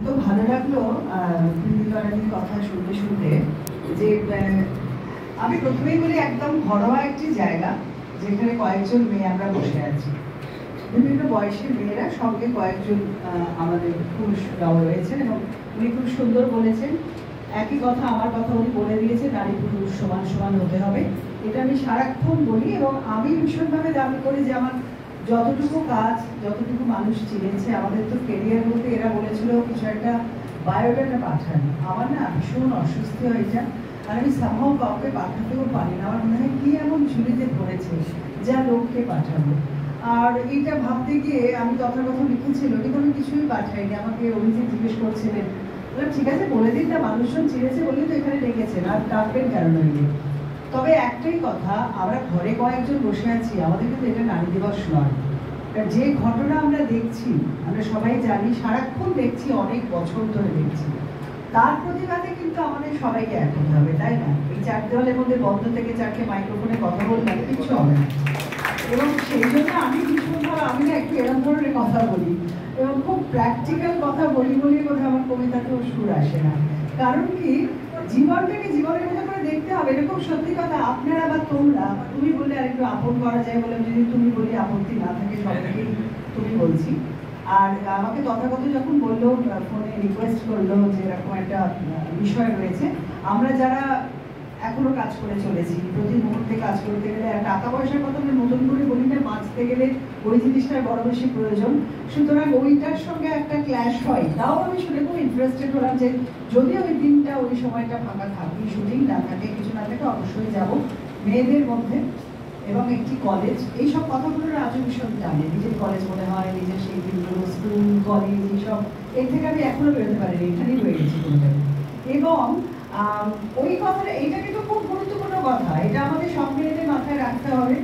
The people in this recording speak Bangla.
তো ভালো লাগলো কৃতিকারানির কথা শুনতে শুনতে যে আমি প্রথমেই বলি একদম ঘরোয়া একটি জায়গা যেখানে কয়েকজন মেয়ে আমরা বসে আছি, বিভিন্ন বয়সী মেয়েরা, সঙ্গে কয়েকজন আমাদের পুরুষরাও রয়েছেন এবং উনি খুব সুন্দর বলেছেন। একই কথা, আমার কথা উনি বলে দিয়েছে, নারী পুরুষ সমান সমান হতে হবে। এটা আমি সারাক্ষণ বলি এবং আমি ভীষণভাবে দাবি করি যে আমার যতটুকু কাজ, যতটুকু মানুষ চিনেছে, আমাদের তো কেরিয়ার বলতে এরা বলেছিল কিছু একটা বায়োডাটা পাঠান। আমার না ভীষণ অস্বস্তি হয় এটা, আর আমি সামহাও কাউকে পাঠাতেও পারি না। আমার মনে হয় কি এমন ঝুলিতে পড়েছে যা লোককে পাঠাবো। আর এইটা ভাবতে গিয়ে আমি কথার কথা লিখেছিল, কিন্তু আমি কিছুই পাঠাইনি। আমাকে অভিজিৎ জিজ্ঞেস করছিলেন, ঠিক আছে বলে দিন না, মানুষজন চিনেছে বলেই তো এখানে ডেকেছেন, আর ডাকবেন কেন নইলে। তবে একটাই কথা, আমরা ঘরে কয়েকজন বসে আছি, আমাদের কিন্তু এটা নারী দিবস নয়। যে ঘটনা আমরা দেখছি, আমরা সবাই জানি, সারাক্ষণ দেখছি, অনেক বছর ধরে দেখছি, তার প্রতিবাদে কিন্তু আমাদের সবাইকে এক হতে হবে, তাই না? এই চার দেওয়ালের মধ্যে বন্ধ থেকে চারটে মাইক্রোফোনে কথা বললে কিছু হবে না। এবং সেই জন্য আমি ভীষণভাবে, আমি না একটু এরকম ধরনের কথা বলি এবং খুব প্র্যাকটিক্যাল কথা বলি বলি বোধহয় আমার কবিতাতেও সুর আসে না। কারণ কি, জীবনটাকে জীবনের মতো করে দেখতে হবে। এরকম সত্যি কথা, আপনারা বা তোমরা, তুমি বললে আর একটু আপন করা যায় বলে যদি তুমি বলি আপত্তি না থাকে, সবাইকেই তুমি বলছি। আর আমাকে তথাগত যখন বললো, ফোনে রিকোয়েস্ট করলো যে এরকম একটা বিষয় রয়েছে, আমরা যারা এখনো কাজ করে চলেছি, প্রতি মুহূর্তে কাজ করতে গেলে টাকা পয়সার কথা আমি নতুন করে বলি না, বাঁচতে গেলে ওই জিনিসটার বড় বেশি প্রয়োজন। সুতরাং ওইটার সঙ্গে একটা ক্ল্যাশ হয়। তাও আমি শুনে খুব ইন্টারেস্টেড হলাম যে যদি ওই দিনটা, ওই সময়টা ফাঁকা থাকি, শুটিং না থাকে, কিছু না থাকে, অবশ্যই যাব মেয়েদের মধ্যে। এবং একটি কলেজ, এইসব কথাগুলোর আজও ভীষণ টানে। নিজের কলেজ মনে হয়, নিজের সেই দিনগুলো, স্কুল কলেজ, এইসব, এর থেকে আমি এখনো বেরোতে পারিনি, এখানেই রয়ে গেছি কোনোটাই। এবং ওই কথাটা, এটা কিন্তু খুব গুরুত্বপূর্ণ কথা, এটা আমাদের সব মেয়েদের মাথায় রাখতে হবে।